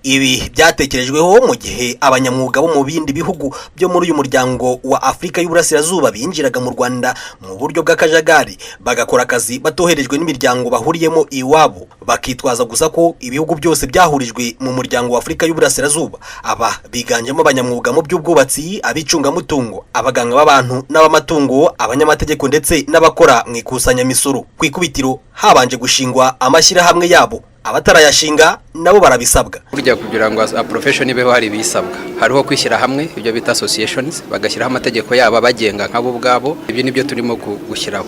Ibi byatekerejweho mu gihe abanyamwuga bo mu bindi bihugu byo muri uyu muryango wa Afrika y'Uburasirazuba binjiraga mu Rwanda mu buryo bw'akajagari bagakora akazi batoherejwe n'imiryango bahuriyemo iwabo, bakitwaza gusa ko ibihugu byose byahurijwe mu muryango wa Afrika y'Uburasirazuba. Aba biganjemo abanyamwuga mu by'ubwubatsi, abicungamutungo, abaganga b'abantu n'abamatungo, abanyamategeko ndetse n'abakora mu ikusanyamisoro. Ku ikubitiro habanje gushingwa amashyirahamwe yabo, abatarayashinga nabo barabisabwa. Burya kugira ngo a profession ibeho hari bisabwa, hariho kwishyira hamwe ibyo bita associations, bagashyiraho amategeko yabo bagenga nk'abo ubwabo. Ibyo nibyo turimo gushyiraho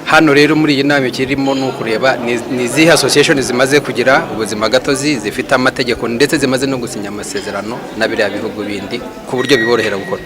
hano rero muri iyi nama. Kirimo no kureba ni zihe association zimaze kugira ubuzima gatozi, zifite amategeko ndetse zimaze no gusinya amasezerano n'abiriya bihugu bindi ku buryo biborohera gukora.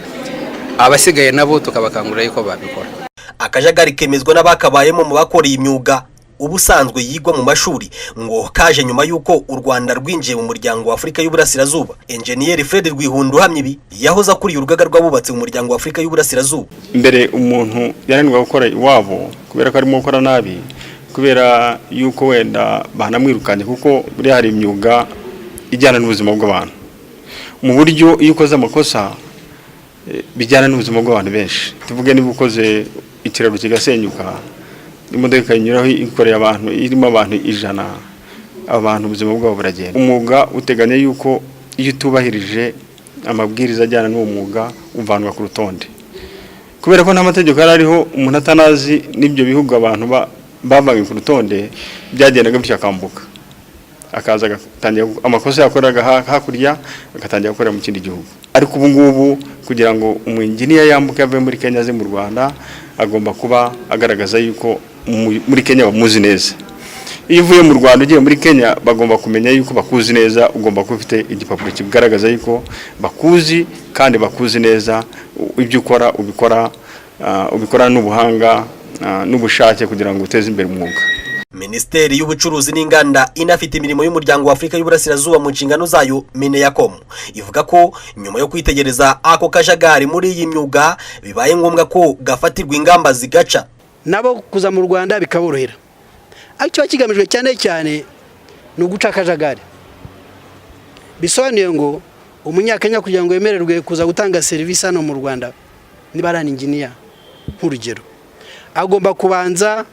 Abasigaye nabo tukabakangurira yuko babikora. Akajagari kemezwa n'abakabayemo mu bakoreye imyuga ubusanzwe yigwa mu mashuri ngo kaje nyuma yuko u Rwanda rwinjiye mu muryango wa Afrika y'Uburasirazuba. Engineer Fred Rwihundu uhamya ibi yahoze akuriye urugaga rw'abubatsi mu muryango wa Afrika y'Uburasirazuba. Mbere umuntu yananirwa gukora iwabo kubera ko arimo gukora nabi, kubera yuko wenda banamwirukanye, kuko buri hari imyuga ijyana n'ubuzima bw'abantu mu buryo iyo ukoze amakosa bijyana n'ubuzima bw'abantu benshi. Tuvuge niba ukoze ikiraro kigasenyuka, imodoka inyuraho ikoreye abantu irimo abantu 100, abantu ubuzima bwabo buragenda. Umwuga uteganya yuko iyo utubahirije amabwiriza ajyana n'uwo mwuga uvanwa ku rutonde, kubera ko nta mategeko ariho. Umuntu atanazi n'ibyo bihugu abantu bavanye ku rutonde byagendaga bityo akambuka, akaza agatangira amakosa yakoraga hakurya agatangira gukorera mu kindi gihugu. Ariko ubu ngubu kugira ngo umwinjiniya yambuke ave muri Kenya aze mu Rwanda, agomba kuba agaragaza yuko muri Kenya bamuzi neza. Iyo uvuye mu Rwanda ugiye muri Kenya bagomba kumenya yuko bakuzi neza, ugomba kuba ufite igipapuro kigaragaza yuko bakuzi kandi bakuzi neza. Ibyo ukora ubikora n'ubuhanga n'ubushake kugira ngo uteze imbere umwuga. Minisiteri y'Ubucuruzi n'Inganda inafite imirimo y'umuryango wa Afrika y'Uburasirazuba mu nshingano zayo, Mineyacom, ivuga ko nyuma yo kwitegereza ako kajagari muri iyi myuga bibaye ngombwa ko gafatirwa ingamba zigaca nabo kuza mu Rwanda bikaborohera. Icyo kigamijwe cyane cyane no guca akajagari. Bisobanuye ngo umunyakenya kugira ngo yemererwe kuza gutanga serivisi hano mu Rwanda, niba ari engineer nk'urugero, agomba kubanza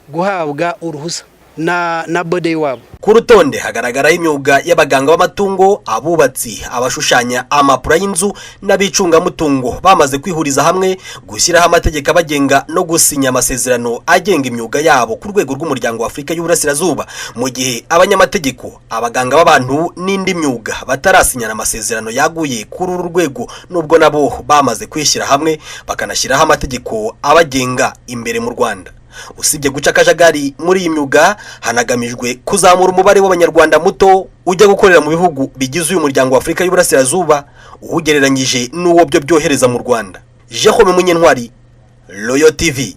guhabwa uruhusa na bode wabo. Ku rutonde hagaragara imyuga y'abaganga b'amatungo, abubatsi, abashushanya amapura y'inzu n'abicungamutungo bamaze kwihuriza hamwe gushyiraho amategeko abagenga no gusinya amasezerano agenga imyuga yabo ku rwego rw'umuryango wa Afrika y'Uburasirazuba, mu gihe abanyamategeko, abaganga b'abantu n'indi myuga batarasinyana amasezerano yaguye kuri uru rwego, nubwo nabo bamaze kwishyira hamwe bakanashyiraho amategeko abagenga imbere mu Rwanda. Usibye guca akajagari muri iyi myuga, hanagamijwe kuzamura umubare w'abanyarwanda muto ujya gukorera mu bihugu bigize uyu muryango wa Afrika y'Uburasirazuba ugereranyije n'uwo byo byohereza mu Rwanda. Jérôme Munyentwari, Royal TV.